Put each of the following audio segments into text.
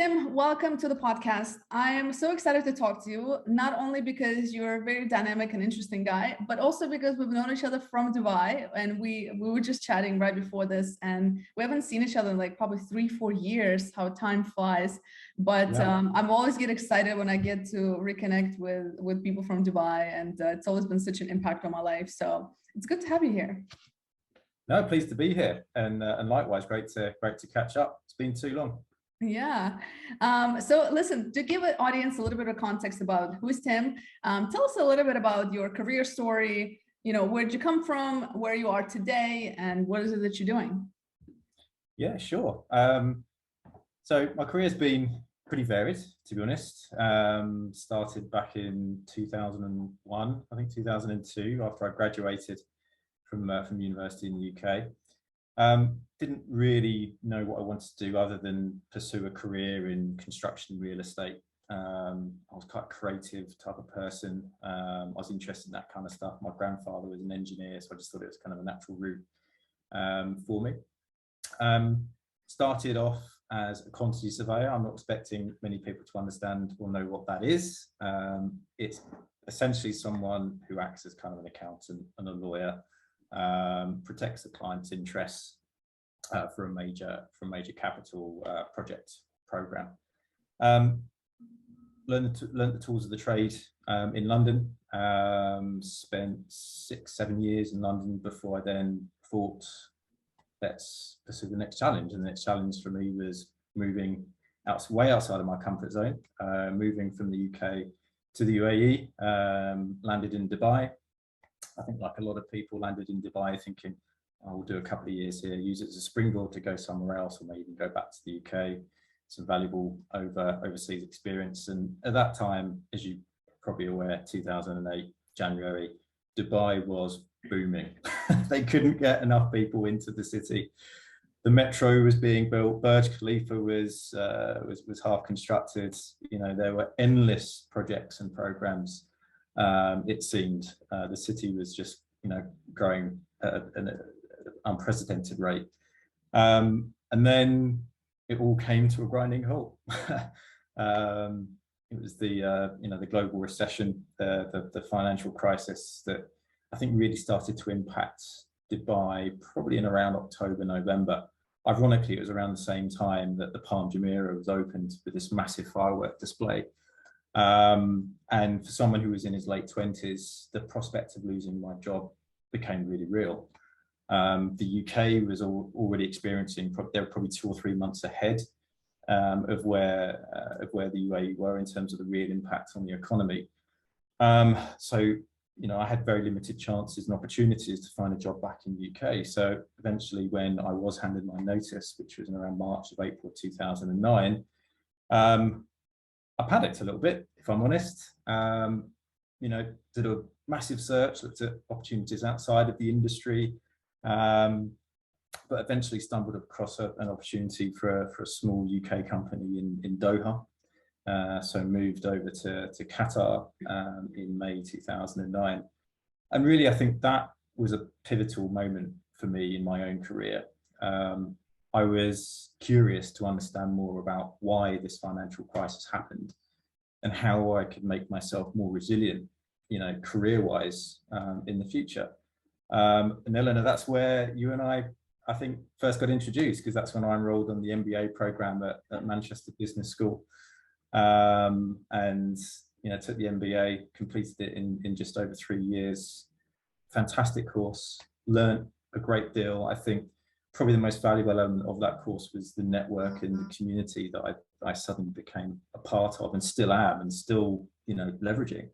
Tim, welcome to the podcast. I am so excited to talk to you, not only because you're a very dynamic and interesting guy, but also because we've known each other from Dubai, and we were just chatting right before this, and we haven't seen each other in like probably 3-4 years, how time flies. But I'm always get excited when I get to reconnect with people from Dubai, and it's always been such an impact on my life. So it's good to have you here. No, pleased to be here, and likewise, great to catch up. It's been too long. Yeah. So listen, to give an audience a little bit of context about who is Tim, tell us a little bit about your career story. You know, where'd you come from, where you are today, and what is it that you're doing? Yeah, sure. So my career's been pretty varied, to be honest. Started back in 2001, I think 2002, after I graduated from university in the UK. Didn't really know what I wanted to do other than pursue a career in construction real estate. I was quite a creative type of person. I was interested in that kind of stuff. My grandfather was an engineer, so I just thought it was kind of a natural route for me. Started off as a quantity surveyor. I'm not expecting many people to understand or know what that is. It's essentially someone who acts as kind of an accountant and a lawyer, protects the client's interests for a major capital project program. Learned the tools of the trade in London. Spent 6-7 years in London before I then thought, let's pursue the next challenge. And the next challenge for me was moving way outside of my comfort zone, moving from the UK to the UAE. Landed in Dubai. I think, like a lot of people, landed in Dubai thinking, I will do a couple of years here, use it as a springboard to go somewhere else, or maybe even go back to the UK. Some valuable overseas experience. And at that time, as you're probably aware, 2008, January, Dubai was booming. They couldn't get enough people into the city. The metro was being built. Burj Khalifa was half constructed. You know, there were endless projects and programs. It seemed the city was just, you know, growing at an unprecedented rate, and then it all came to a grinding halt. It was the global recession, the financial crisis that I think really started to impact Dubai probably in around October, November. Ironically, it was around the same time that the Palm Jumeirah was opened with this massive firework display. And for someone who was in his late 20s, the prospect of losing my job became really real. The UK was already experiencing, they were probably 2 or 3 months ahead of where the UAE were in terms of the real impact on the economy. So, you know, I had very limited chances and opportunities to find a job back in the UK. So eventually, when I was handed my notice, which was in around March of April 2009, I panicked a little bit, if I'm honest. You know, did a massive search, looked at opportunities outside of the industry, but eventually stumbled across an opportunity for a small UK company in Doha. So moved over to Qatar in May 2009. And really, I think that was a pivotal moment for me in my own career. I was curious to understand more about why this financial crisis happened and how I could make myself more resilient, you know, career-wise in the future. And Elena, that's where you and I think, first got introduced, because that's when I enrolled on the MBA program at Manchester Business School. And, you know, took the MBA, completed it in just over 3 years. Fantastic course, learned a great deal. I think probably the most valuable element of that course was the network and the community that I suddenly became a part of, and still am, and still, you know, leveraging.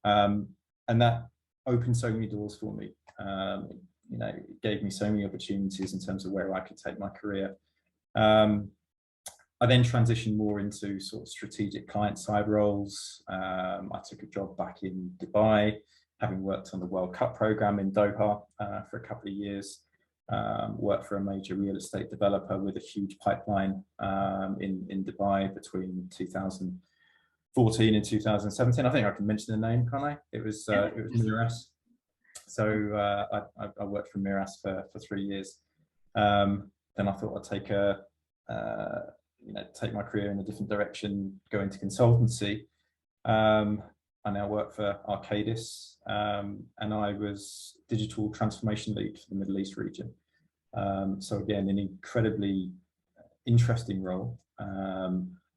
And that opened so many doors for me. You know, it gave me so many opportunities in terms of where I could take my career. I then transitioned more into sort of strategic client side roles. I took a job back in Dubai, having worked on the World Cup program in Doha for a couple of years. Worked for a major real estate developer with a huge pipeline in Dubai between 2014 and 2017. I think I can mention the name, can't I? It was Miras. So I worked for Miras for 3 years. Then I thought I'd take take my career in a different direction, go into consultancy. I now work for Arcadis, and I was digital transformation lead for the Middle East region. So again, an incredibly interesting role,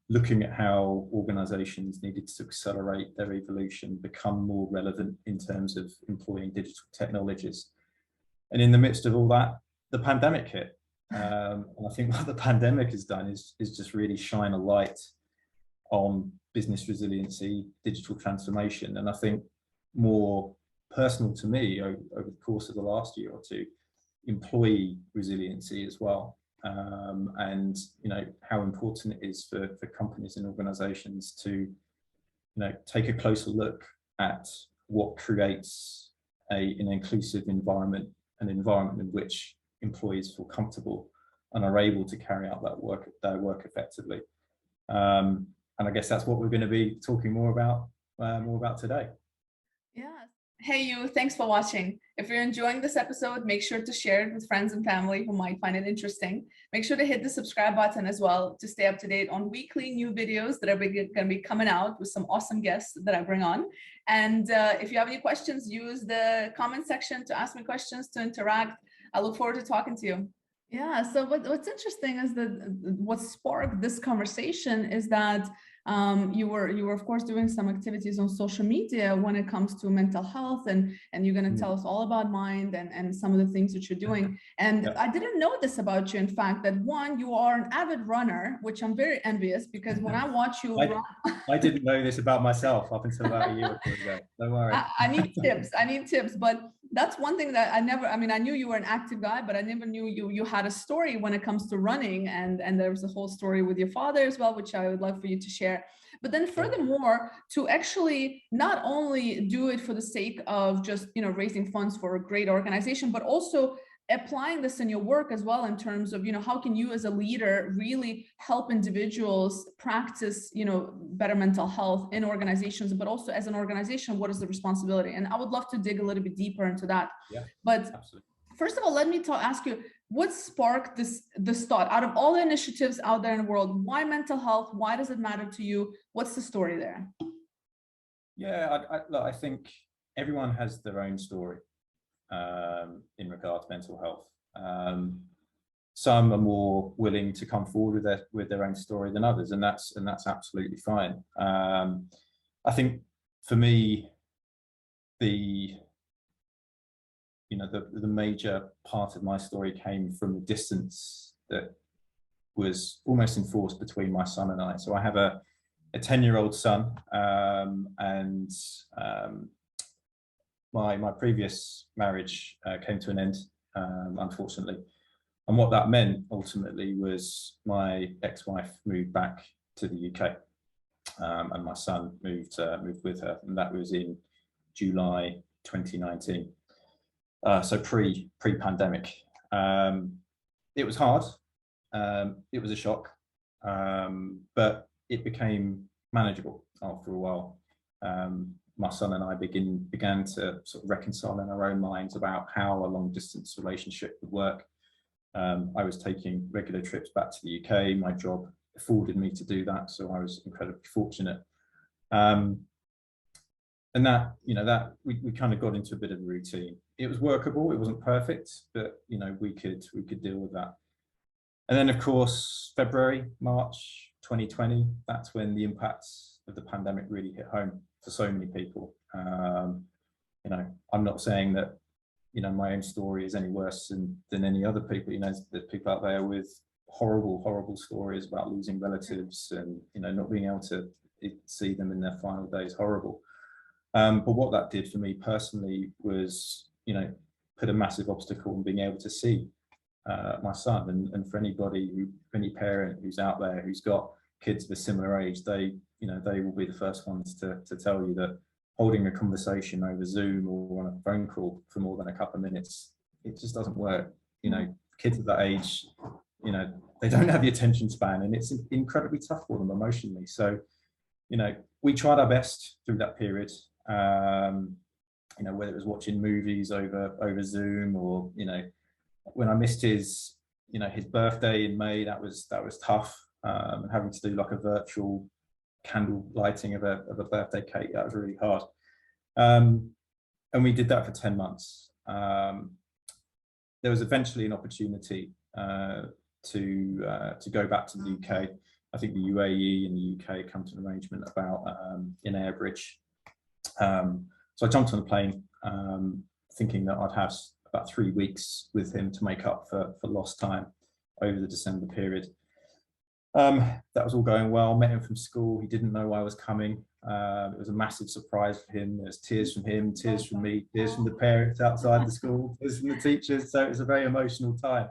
looking at how organizations needed to accelerate their evolution, become more relevant in terms of employing digital technologies. And in the midst of all that, the pandemic hit. And I think what the pandemic has done is just really shine a light on business resiliency, digital transformation. And I think more personal to me over the course of the last year or two, employee resiliency as well. And how important it is for companies and organizations to take a closer look at what creates an inclusive environment, an environment in which employees feel comfortable and are able to carry out their work effectively. And I guess that's what we're going to be talking more about today. Yeah. Hey, you, thanks for watching. If you're enjoying this episode, make sure to share it with friends and family who might find it interesting. Make sure to hit the subscribe button as well to stay up to date on weekly new videos that are going to be coming out with some awesome guests that I bring on. And if you have any questions, use the comment section to ask me questions, to interact. I look forward to talking to you. Yeah, so what's interesting is that what sparked this conversation is that you were of course doing some activities on social media when it comes to mental health, and you're going to tell us all about Mind and some of the things that you're doing. And I didn't know this about you, in fact, that one, you are an avid runner, which I'm very envious, because when I watch you run, I didn't know this about myself up until about a year or two ago. Don't worry. I need tips, but that's one thing that I knew you were an active guy, but I never knew you had a story when it comes to running, and there was a whole story with your father as well, which I would love for you to share. But then furthermore, to actually not only do it for the sake of just raising funds for a great organization, but also applying this in your work as well, in terms of how can you as a leader really help individuals practice better mental health in organizations, but also as an organization, what is the responsibility? And I would love to dig a little bit deeper into that. But absolutely. First of all, let me ask you, what sparked this thought? Out of all the initiatives out there in the world, why mental health? Why does it matter to you? What's the story there? Yeah, I think everyone has their own story in regard to mental health. Some are more willing to come forward with their own story than others, and that's absolutely fine. I think for me, the major part of my story came from the distance that was almost enforced between my son and I. So I have a 10-year-old son, and my previous marriage came to an end, unfortunately. And what that meant ultimately was my ex-wife moved back to the UK, and my son moved with her, and that was in July 2019. So pre-pandemic. It was hard. It was a shock, but it became manageable after a while. My son and I began to sort of reconcile in our own minds about how a long distance relationship would work. I was taking regular trips back to the UK. My job afforded me to do that, so I was incredibly fortunate. And that we kind of got into a bit of a routine. It was workable. It wasn't perfect, but we could deal with that. And then, of course, February, March 2020. That's when the impacts of the pandemic really hit home for so many people. I'm not saying that my own story is any worse than any other people. There's people out there with horrible stories about losing relatives and not being able to see them in their final days. Horrible. But what that did for me personally was, put a massive obstacle in being able to see my son. And for any parent who's out there who's got kids of a similar age, they will be the first ones to tell you that holding a conversation over Zoom or on a phone call for more than a couple of minutes, it just doesn't work. Kids of that age, they don't have the attention span, and it's incredibly tough for them emotionally. So, we tried our best through that period. Whether it was watching movies over Zoom, or when I missed his birthday in May, that was tough. and having to do like a virtual candle lighting of a birthday cake. That was really hard. And we did that for 10 months. There was eventually an opportunity to go back to the UK. I think the UAE and the UK come to an arrangement about in Airbridge. So I jumped on a plane, thinking that I'd have about 3 weeks with him to make up for lost time over the December period. That was all going well. Met him from school. He didn't know I was coming. It was a massive surprise for him. There was tears from him, tears from me, tears from the parents outside the school, tears from the teachers. So it was a very emotional time.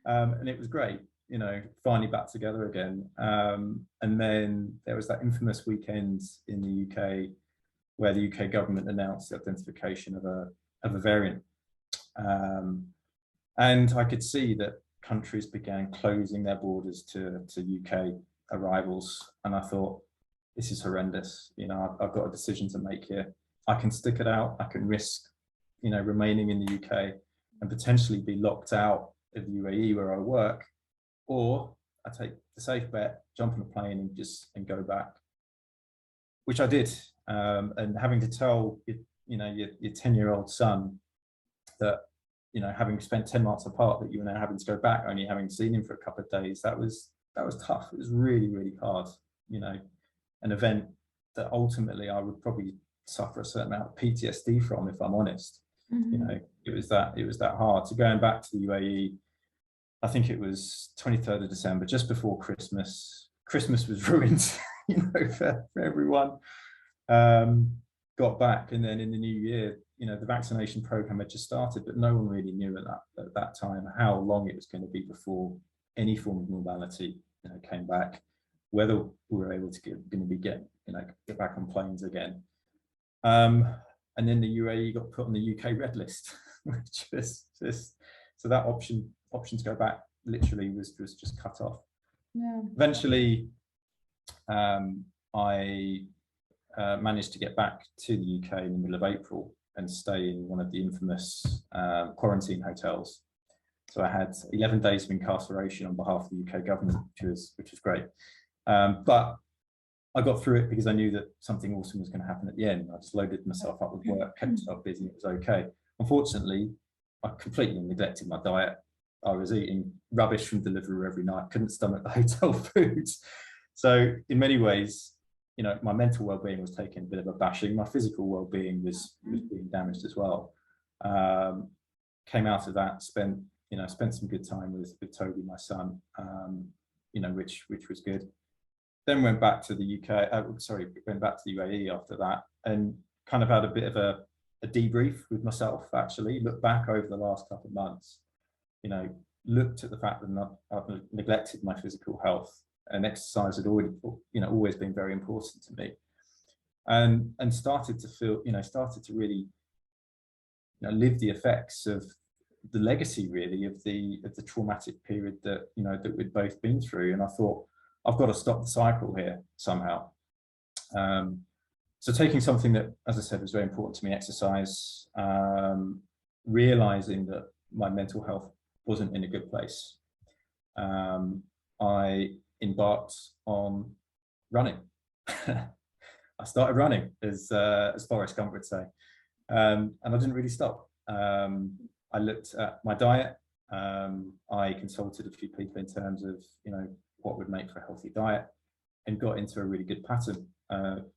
And it was great, you know, finally back together again. And then there was that infamous weekend in the UK where the UK government announced the identification of a variant. And I could see that countries began closing their borders to UK arrivals. And I thought, this is horrendous. You know, I've got a decision to make here. I can stick it out. I can risk, you know, remaining in the UK and potentially be locked out of the UAE where I work, or I take the safe bet, jump on a plane and go back, which I did. And having to tell your 10-year-old son that, you know, having spent 10 months apart, that you were now having to go back, only having seen him for a couple of days, that was tough. It was really, really hard. You know, an event that ultimately I would probably suffer a certain amount of PTSD from, if I'm honest. You know, it was that hard. So going back to the UAE, I think it was 23rd of December, just before Christmas. Christmas was ruined, you know, for everyone. Got back, and then in the new year, you know, the vaccination program had just started, but no one really knew at that time how long it was going to be before any form of normality, you know, came back, whether we were able to get back on planes again. And then the UAE got put on the UK red list, which was just, so that option to go back literally was just cut off. Yeah. Eventually, I managed to get back to the UK in the middle of April and stay in one of the infamous quarantine hotels. So I had 11 days of incarceration on behalf of the UK government, which was great. But I got through it because I knew that something awesome was going to happen at the end. I just loaded myself up with work, kept myself busy, it was okay. Unfortunately, I completely neglected my diet. I was eating rubbish from Deliveroo every night, couldn't stomach the hotel foods. So in many ways, you know, my mental well-being was taking a bit of a bashing. My physical well-being was being damaged as well. Came out of that, spent some good time with Toby, my son, you know, which was good. Then went back to the UK, went back to the UAE after that, and kind of had a bit of a debrief with myself, actually, looked back over the last couple of months, you know, looked at the fact that I've neglected my physical health, and exercise had always been very important to me, and started to feel, started to really, live the effects of the legacy, really, of the traumatic period that, that we'd both been through. And I thought, I've got to stop the cycle here somehow. So taking something that, as I said, was very important to me, exercise, realizing that my mental health wasn't in a good place, I embarked on running. I started running, as Forrest Gump would say, and I didn't really stop. I looked at my diet. I consulted a few people in terms of, what would make for a healthy diet, and got into a really good pattern.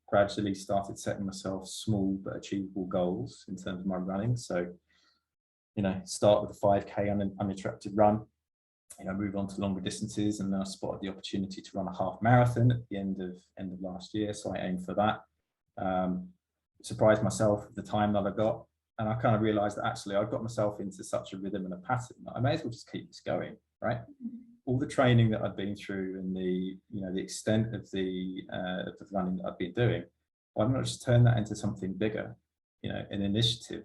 Gradually started setting myself small but achievable goals in terms of my running. So, start with a 5K uninterrupted run, move on to longer distances, and then I spotted the opportunity to run a half marathon at the end of last year. So I aimed for that. Surprised myself at the time that I got, and I kind of realized that actually I've got myself into such a rhythm and a pattern that I may as well just keep this going, right? All the training that I'd been through and the extent of the running that I've been doing, why not just turn that into something bigger, an initiative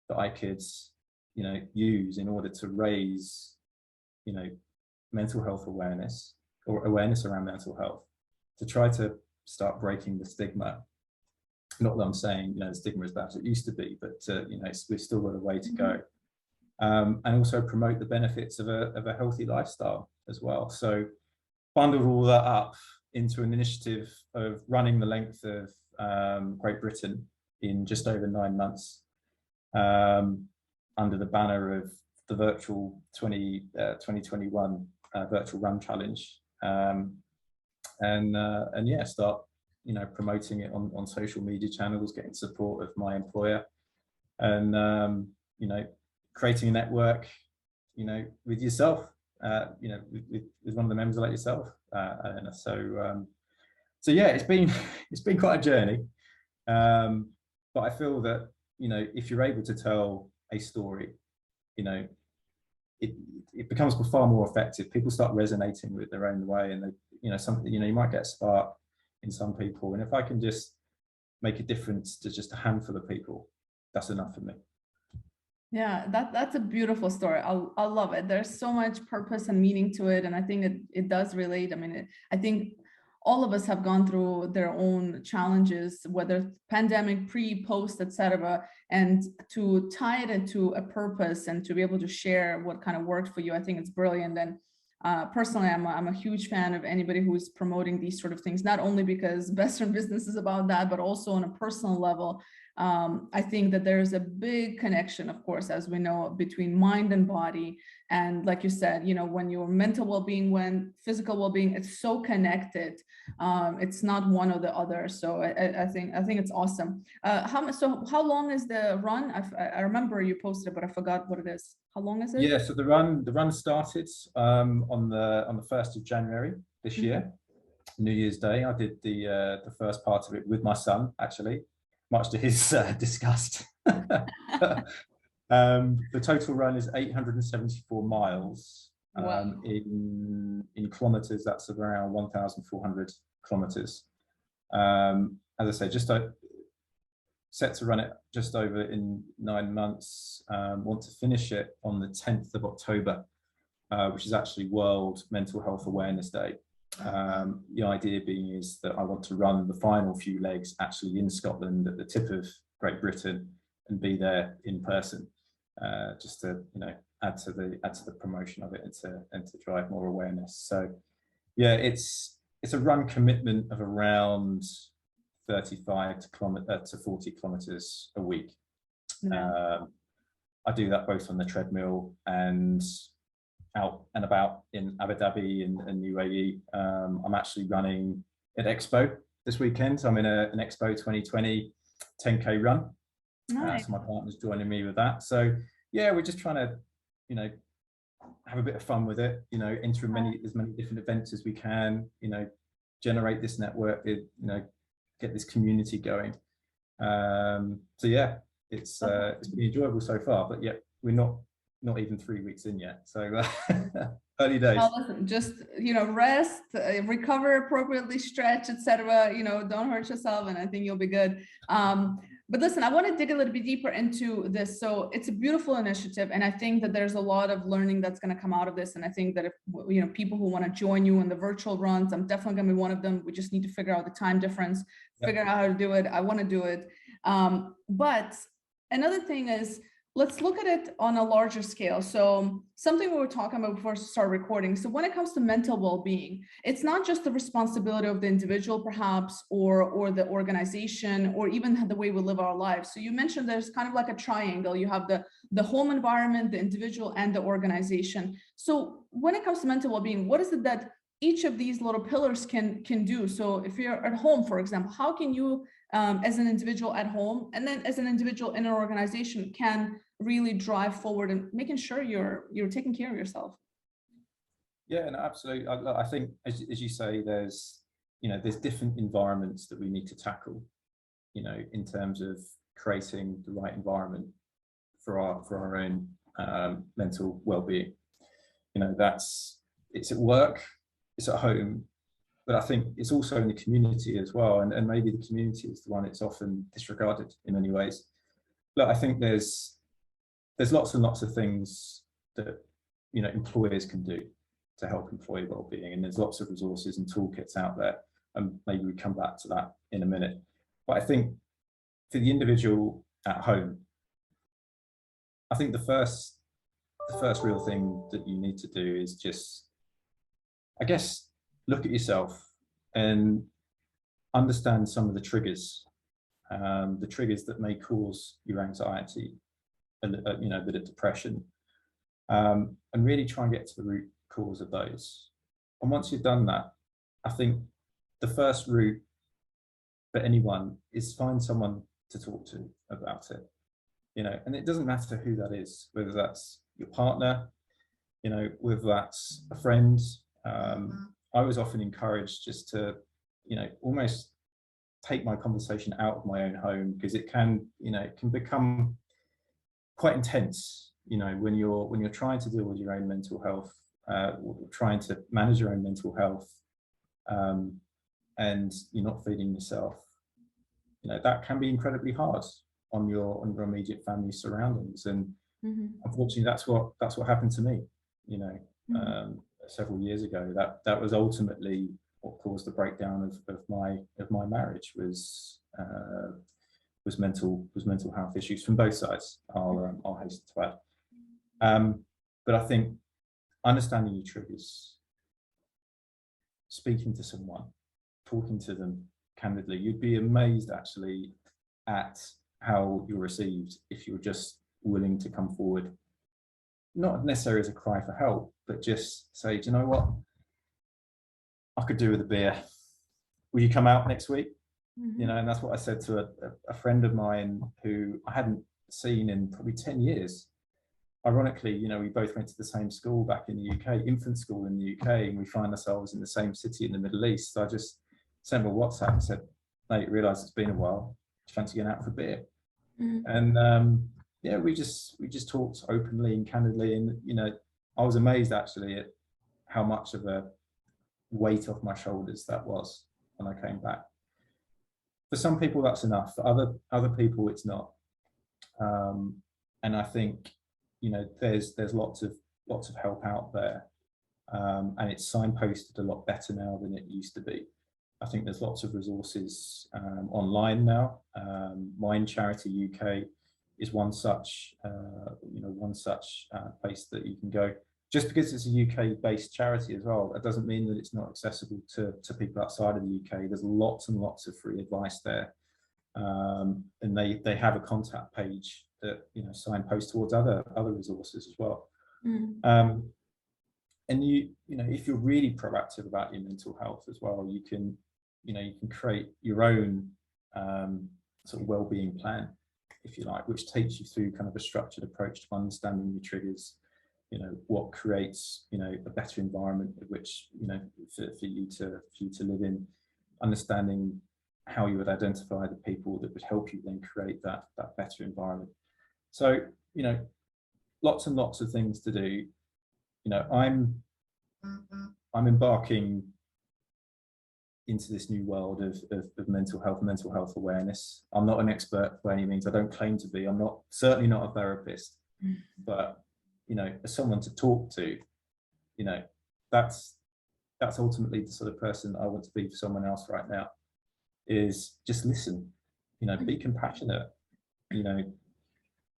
that I could, use in order to raise, mental health awareness, or awareness around mental health, to try to start breaking the stigma. Not that I'm saying, the stigma is bad as it used to be, but we've still got a way to go. And also promote the benefits of a healthy lifestyle as well. So bundled all that up into an initiative of running the length of Great Britain in just over 9 months, under the banner of the virtual 2021 virtual run challenge, and yeah, start promoting it on social media channels, getting support of my employer, and creating a network with yourself, with one of the members like yourself, Elena. So yeah, it's been quite a journey, but I feel that if you're able to tell a story, it becomes far more effective. People start resonating with their own way, and they, you might get a spark in some people, and if I can just make a difference to just a handful of people, that's enough for me. Yeah, that's a beautiful story. I love it. There's so much purpose and meaning to it, and I think it does relate. I mean, I think all of us have gone through their own challenges, whether pandemic, pre, post, etc., and to tie it into a purpose and to be able to share what kind of worked for you, I think it's brilliant. And personally, I'm a huge fan of anybody who's promoting these sort of things, not only because Western business is about that, but also on a personal level. I think that there's a big connection, of course, as we know, between mind and body. And like you said, when your mental well-being, when physical well-being, it's so connected. It's not one or the other. So I think it's awesome. How long is the run? I remember you posted it, but I forgot what it is. How long is it? Yeah, so the run started on the 1st of January this year, New Year's Day. I did the first part of it with my son, actually, much to his disgust. The total run is 874 miles. Wow. In kilometers, that's around 1,400 kilometers. As I say, just set to run it just over in 9 months. Want to finish it on the 10th of October, which is actually World Mental Health Awareness Day. The idea being is that I want to run the final few legs actually in Scotland, at the tip of Great Britain, and be there in person, just to add to the promotion of it, and to drive more awareness. So yeah, it's a run commitment of around 35 to 40 kilometers a week. I do that both on the treadmill and out and about in Abu Dhabi and UAE. I'm actually running at Expo this weekend. So I'm in an Expo 2020 10K run. Nice. So my partner's joining me with that. So yeah, we're just trying to, have a bit of fun with it. Enter as many different events as we can. Generate this network. Get this community going. So yeah, it's been enjoyable so far. But yeah, we're not even 3 weeks in yet, so early days. Well, listen, just rest, recover appropriately, stretch, etc. Don't hurt yourself, and I think you'll be good. But listen, I want to dig a little bit deeper into this. So it's a beautiful initiative, and I think that there's a lot of learning that's going to come out of this. And I think that if people who want to join you in the virtual runs, I'm definitely going to be one of them. We just need to figure out the time difference, figure out how to do it. I want to do it. But another thing is, let's look at it on a larger scale. So something we were talking about before we start recording. So when it comes to mental well-being, it's not just the responsibility of the individual, perhaps, or the organization, or even the way we live our lives. So you mentioned there's kind of like a triangle. You have the home environment, the individual, and the organization. So when it comes to mental well-being, what is it that each of these little pillars can do? So if you're at home, for example, how can you, as an individual at home, and then as an individual in an organization, can really drive forward and making sure you're taking care of yourself? Yeah, no, absolutely. I think, as you say, there's different environments that we need to tackle, in terms of creating the right environment for our own mental well-being. It's at work, it's at home, but I think it's also in the community as well. And maybe the community is the one that's often disregarded in many ways. Look, I think there's lots and lots of things that employers can do to help employee well-being, and there's lots of resources and toolkits out there, and maybe we come back to that in a minute. But I think for the individual at home, I think the first real thing that you need to do is just, I guess, look at yourself and understand some of the triggers that may cause your anxiety and a bit of depression, and really try and get to the root cause of those. And once you've done that, I think the first route for anyone is find someone to talk to about it, and it doesn't matter who that is, whether that's your partner, whether that's a friend. I was often encouraged just to, almost take my conversation out of my own home, because it can become quite intense, when you're trying to deal with your own mental health, trying to manage your own mental health, and you're not feeding yourself. That can be incredibly hard on your immediate family surroundings, and unfortunately, that's what happened to me. Several years ago. That was ultimately what caused the breakdown of my marriage. Was mental health issues from both sides. I'll hasten to add. But I think understanding your triggers, speaking to someone, talking to them candidly, you'd be amazed actually at how you're received if you're just willing to come forward, not necessarily as a cry for help, but just say, do you know what, I could do with a beer. Will you come out next week? And that's what I said to a friend of mine who I hadn't seen in probably 10 years. Ironically, we both went to the same school back in the UK, infant school in the UK, and we find ourselves in the same city in the Middle East. So I just sent him a WhatsApp and said, mate, realise it's been a while. Do you fancy getting out for a beer? And we just talked openly and candidly, and I was amazed actually at how much of a weight off my shoulders that was when I came back. For some people that's enough, for other people it's not. And I think there's lots of help out there, and it's signposted a lot better now than it used to be. I think there's lots of resources online now. Mind Charity UK is one such place that you can go. Just because it's a UK-based charity as well, that doesn't mean that it's not accessible to people outside of the UK. There's lots and lots of free advice there, and they have a contact page that signposts towards other resources as well. And if you're really proactive about your mental health as well, you can create your own sort of well-being plan, if you like, which takes you through kind of a structured approach to understanding your triggers. What creates a better environment in which for you to live in, understanding how you would identify the people that would help you then create that better environment. So lots and lots of things to do. I'm embarking into this new world of mental health awareness. I'm not an expert by any means. I don't claim to be. I'm certainly not a therapist, but as someone to talk to, that's ultimately the sort of person I want to be for someone else right now, is just listen, be compassionate,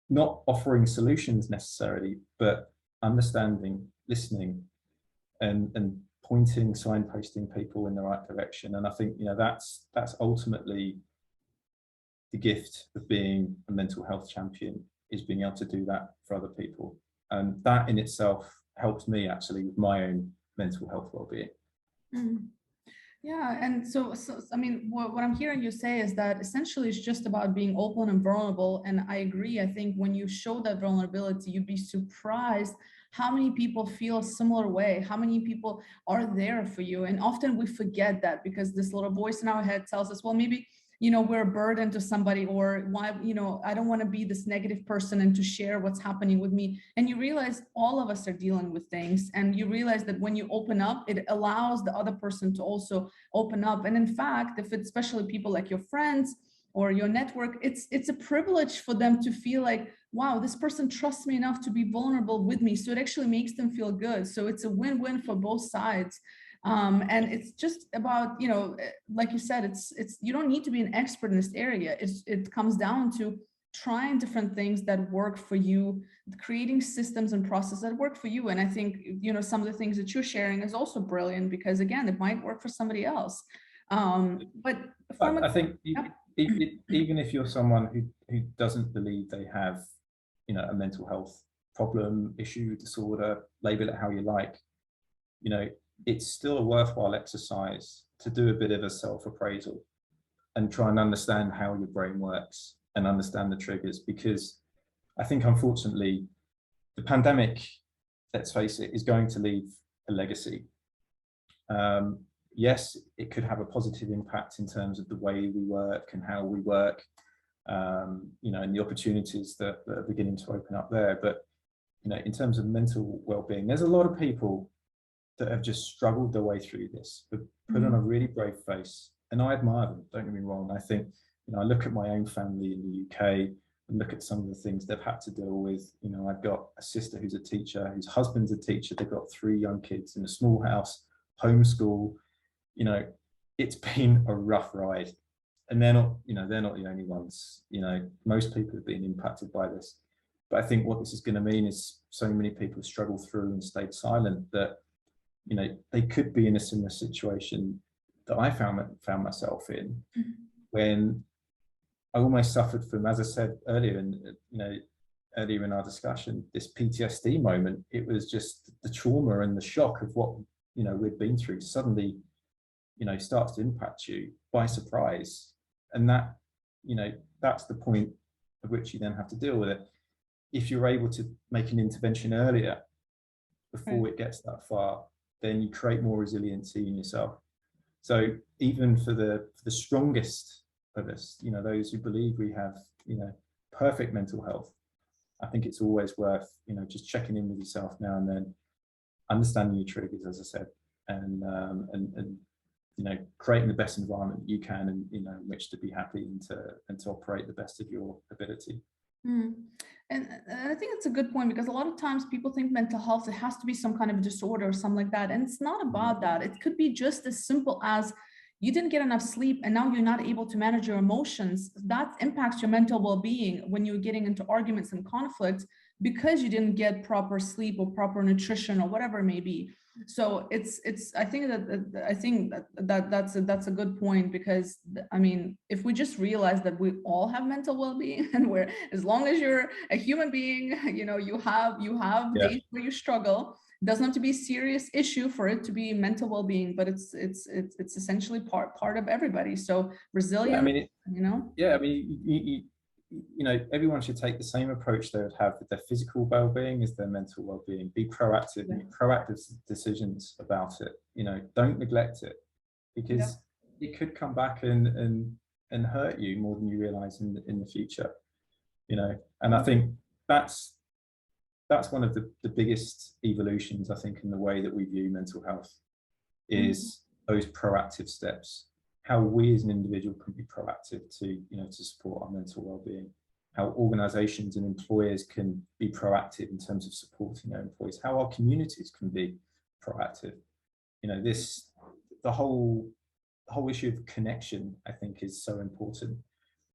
not offering solutions necessarily, but understanding, listening, and pointing, signposting people in the right direction. And I think, that's ultimately the gift of being a mental health champion, is being able to do that for other people. And that in itself helps me actually with my own mental health well-being. Yeah, and so I mean, what I'm hearing you say is that essentially it's just about being open and vulnerable. And I agree. I think when you show that vulnerability, you'd be surprised how many people feel a similar way, how many people are there for you. And often we forget that, because this little voice in our head tells us, well, maybe we're a burden to somebody, or why, I don't want to be this negative person and to share what's happening with me. And you realize all of us are dealing with things, and you realize that when you open up, it allows the other person to also open up. And in fact, if it's especially people like your friends or your network, it's a privilege for them to feel like, wow, this person trusts me enough to be vulnerable with me. So it actually makes them feel good. So it's a win-win for both sides. And it's just about, like you said, it's you don't need to be an expert in this area. It comes down to trying different things that work for you, creating systems and processes that work for you. And I think, you know, some of the things that you're sharing is also brilliant, because again, it might work for somebody else. But from I think even if you're someone who doesn't believe they have, you know, a mental health problem, issue, disorder, label it how you like, you know, it's still a worthwhile exercise to do a bit of a self-appraisal and try and understand how your brain works and understand the triggers. Because I think, unfortunately, the pandemic, let's face it, is going to leave a legacy. Yes, it could have a positive impact in terms of the way we work and how we work, you know, and the opportunities that are beginning to open up there. But, you know, in terms of mental well-being, there's a lot of people that have just struggled their way through this, but put on a really brave face. And I admire them, don't get me wrong. I think, you know, I look at my own family in the UK and look at some of the things they've had to deal with. You know, I've got a sister who's a teacher, whose husband's a teacher. They've got 3 young kids in a small house, homeschool. You know, it's been a rough ride. And they're not, you know, they're not the only ones. You know, most people have been impacted by this. But I think what this is going to mean is so many people struggle through and stayed silent that, you know, they could be in a similar situation that I found myself in, when I almost suffered from, as I said earlier, and you know, earlier in our discussion, this PTSD moment. It was just the trauma and the shock of what, you know, we'd been through suddenly, you know, starts to impact you by surprise. And that, you know, that's the point at which you then have to deal with it. If you're able to make an intervention earlier, before it gets that far, then you create more resiliency in yourself. So even for the strongest of us, you know, those who believe we have, you know, perfect mental health, I think it's always worth, you know, just checking in with yourself now and then, understanding your triggers, as I said, and you know, creating the best environment you can, and you know, in which to be happy and to operate the best of your ability. And I think it's a good point, because a lot of times people think mental health, it has to be some kind of disorder or something like that. And it's not about that. It could be just as simple as you didn't get enough sleep and now you're not able to manage your emotions. That impacts your mental well-being when you're getting into arguments and conflicts because you didn't get proper sleep or proper nutrition or whatever it may be. So I think that's a good point, because I mean, if we just realize that we all have mental well-being, and we're, as long as you're a human being, you know, you have days where you struggle. It doesn't have to be a serious issue for it to be mental well-being, but it's essentially part of everybody. So resilience, I mean, you know. I mean, you know, everyone should take the same approach they would have with their physical well-being as their mental well-being. Be proactive, make proactive decisions about it. You know, don't neglect it, because it could come back and hurt you more than you realize in the future. You know, and I think that's one of the biggest evolutions, I think, in the way that we view mental health, is those proactive steps. How we as an individual can be proactive to, you know, to support our mental well-being. How organizations and employers can be proactive in terms of supporting their employees. How our communities can be proactive. You know, the whole issue of connection, I think, is so important.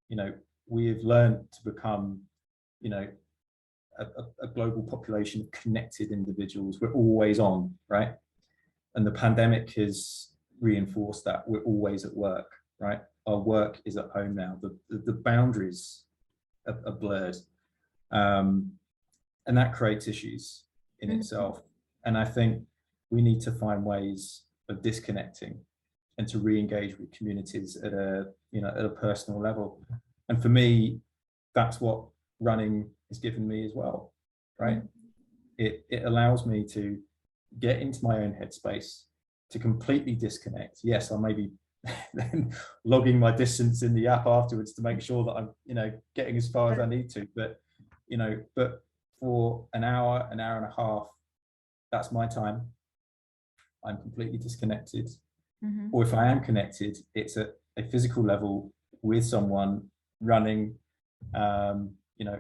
You know, we have learned to become, you know, a global population of connected individuals. We're always on, right? And the pandemic has reinforced that. We're always at work, right? Our work is at home now. The boundaries are blurred, and that creates issues in itself. And I think we need to find ways of disconnecting and to re-engage with communities at a personal level. And for me, that's what running has given me as well, right? It allows me to get into my own headspace, to completely disconnect. Yes, I may be then logging my distance in the app afterwards to make sure that I'm, you know, getting as far as I need to. But, you know, but for an hour and a half, that's my time. I'm completely disconnected. Or if I am connected, it's at a physical level with someone running, you know,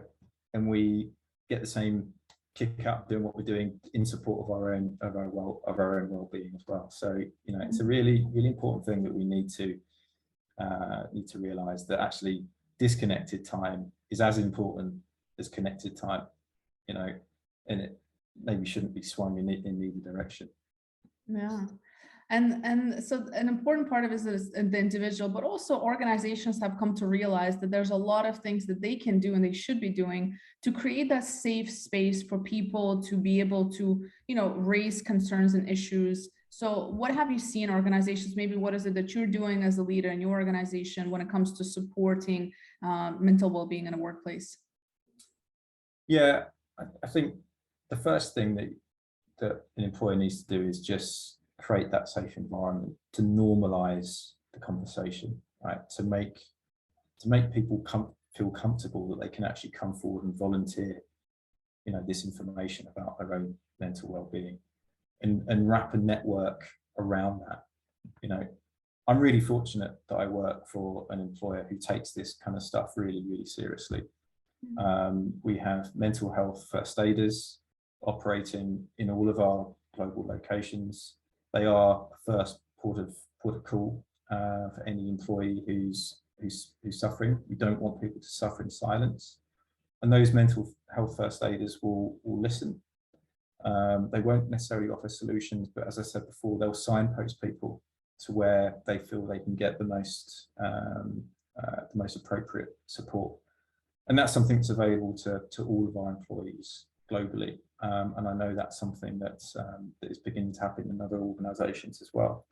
and we get the same kick up doing what we're doing in support of our own well-being as well. So, you know, it's a really important thing that we need to realize, that actually disconnected time is as important as connected time, and it maybe shouldn't be swung in either direction. Yeah. And so an important part of it is the individual, but also organizations have come to realize that there's a lot of things that they can do and they should be doing to create that safe space for people to be able to, raise concerns and issues. So what have you seen organizations, maybe what is it that you're doing as a leader in your organization when it comes to supporting mental well-being in a workplace? Yeah, I think the first thing that an employer needs to do is just create that safe environment to normalize the conversation, right? To make people feel comfortable that they can actually come forward and volunteer, this information about their own mental well-being, and wrap a network around that. I'm really fortunate that I work for an employer who takes this kind of stuff really, really seriously. We have mental health first aiders operating in all of our global locations. They are a first port of call for any employee who's suffering. We don't want people to suffer in silence, and those mental health first aiders will listen. They won't necessarily offer solutions, but as I said before, they'll signpost people to where they feel they can get the most appropriate support, and that's something that's available to all of our employees globally. And I know that's something that is beginning to happen in other organisations as well.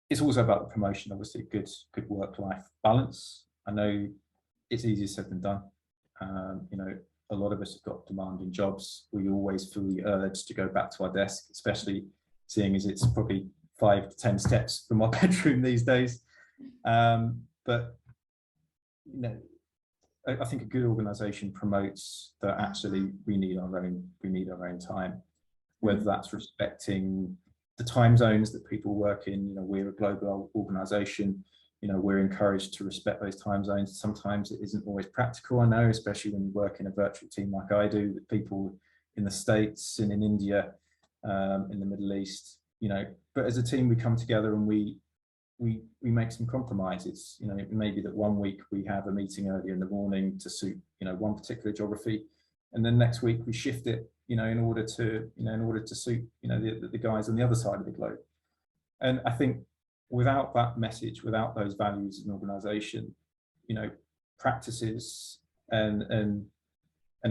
It's also about the promotion, obviously, good work-life balance. I know it's easier said than done. A lot of us have got demanding jobs. We always feel the urge to go back to our desk, especially seeing as it's probably 5 to 10 steps from our bedroom these days. But I think a good organisation promotes that actually we need our own time, whether that's respecting the time zones that people work in. We're a global organisation. We're encouraged to respect those time zones. Sometimes it isn't always practical, I know, especially when you work in a virtual team like I do, with people in the States and in India, in the Middle East. But as a team, we come together and we make some compromises. It may be that one week we have a meeting earlier in the morning to suit one particular geography, and then next week we shift it in order to suit the guys on the other side of the globe. And I think without that message, without those values in an organization, practices and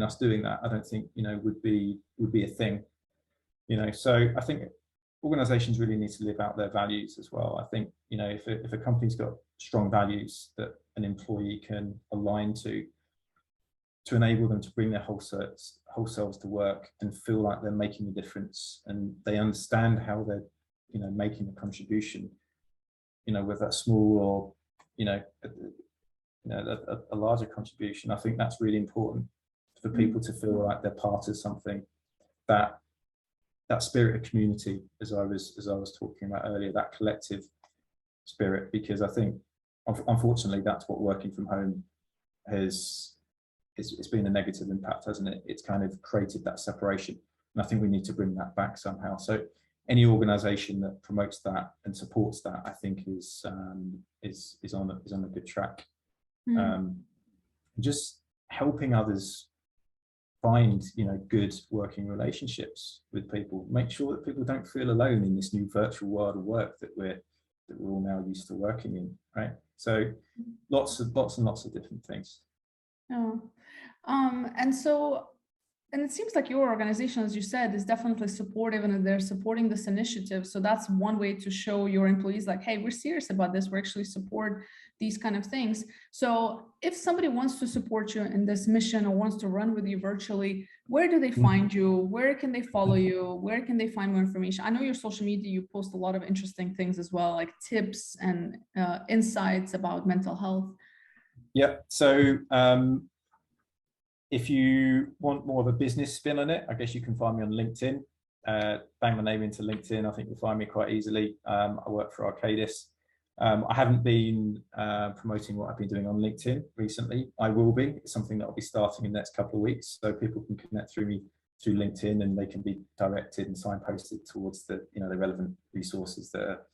us doing that, I don't think would be a thing. So I think organizations really need to live out their values as well. I think, if a company's got strong values that an employee can align to enable them to bring their whole selves to work and feel like they're making a difference, and they understand how they're, making a contribution, whether that's small or, a larger contribution. I think that's really important for people to feel like they're part of something, that spirit of community, as I was talking about earlier, that collective spirit, because I think unfortunately that's what working from home it's been a negative impact, hasn't it? It's kind of created that separation, and I think we need to bring that back somehow. So any organization that promotes that and supports that, I think is on a good track. Just helping others find good working relationships with people, make sure that people don't feel alone in this new virtual world of work that we're all now used to working in, right? So lots and lots of different things. And it seems like your organization, as you said, is definitely supportive, and they're supporting this initiative. So that's one way to show your employees like, hey, we're serious about this. We actually support these kind of things. So if somebody wants to support you in this mission or wants to run with you virtually, where do they find you? Where can they follow you? Where can they find more information? I know your social media, you post a lot of interesting things as well, like tips and insights about mental health. Yeah. So if you want more of a business spin on it, I guess you can find me on LinkedIn. Bang my name into LinkedIn. I think you'll find me quite easily. I work for Arcadis. I haven't been promoting what I've been doing on LinkedIn recently. I will be. It's something that I'll be starting in the next couple of weeks, so people can connect through me through LinkedIn, and they can be directed and signposted towards the the relevant resources that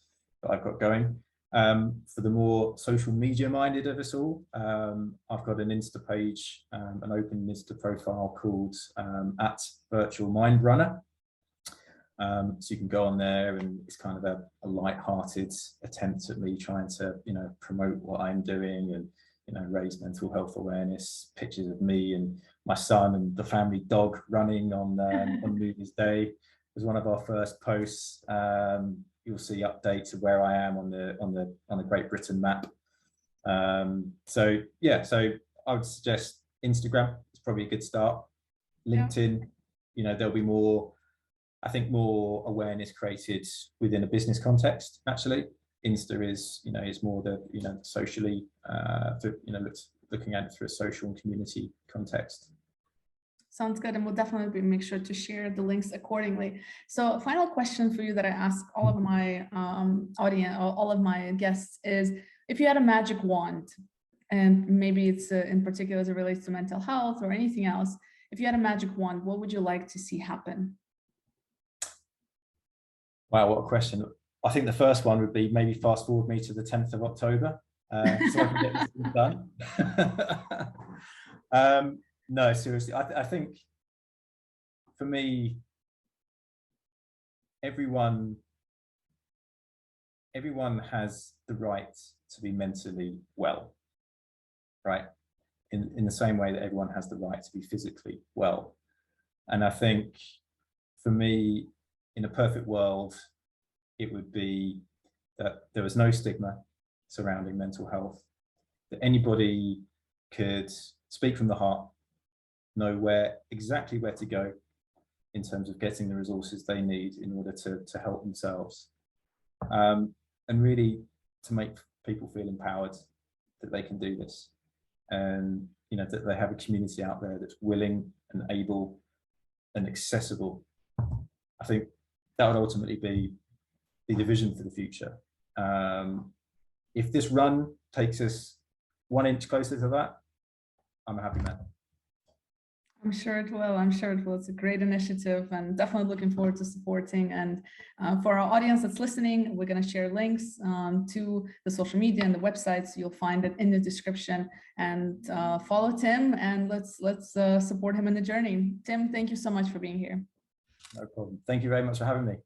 I've got going. For the more social media minded of us all, I've got an Insta page, an open Insta profile called @virtualmindrunner. So you can go on there, and it's kind of a light-hearted attempt at me trying to, promote what I'm doing and, raise mental health awareness. Pictures of me and my son and the family dog running on New Year's Day was one of our first posts. You'll see updates of where I am on the Great Britain map. So I would suggest Instagram is probably a good start. LinkedIn, there'll be more awareness created within a business context. Actually, Insta is more the socially looking at it through a social and community context. Sounds good, and we'll definitely make sure to share the links accordingly. So, a final question for you that I ask all of my audience, all of my guests, is: if you had a magic wand, and maybe it's in particular as it relates to mental health or anything else, if you had a magic wand, what would you like to see happen? Wow, what a question! I think the first one would be maybe fast forward me to the 10th of October, so I can get this done. No, seriously, I think for me, everyone has the right to be mentally well, right? In the same way that everyone has the right to be physically well. And I think for me, in a perfect world, it would be that there was no stigma surrounding mental health, that anybody could speak from the heart, know exactly where to go in terms of getting the resources they need in order to help themselves, and really to make people feel empowered that they can do this, and that they have a community out there that's willing and able and accessible. I think that would ultimately be the vision for the future. If this run takes us 1 inch closer to that, I'm a happy man. I'm sure it will. I'm sure it will. It's a great initiative, and definitely looking forward to supporting. And for our audience that's listening, we're going to share links to the social media and the website, so you'll find it in the description. And follow Tim, and let's support him in the journey. Tim, thank you so much for being here. No problem. Thank you very much for having me.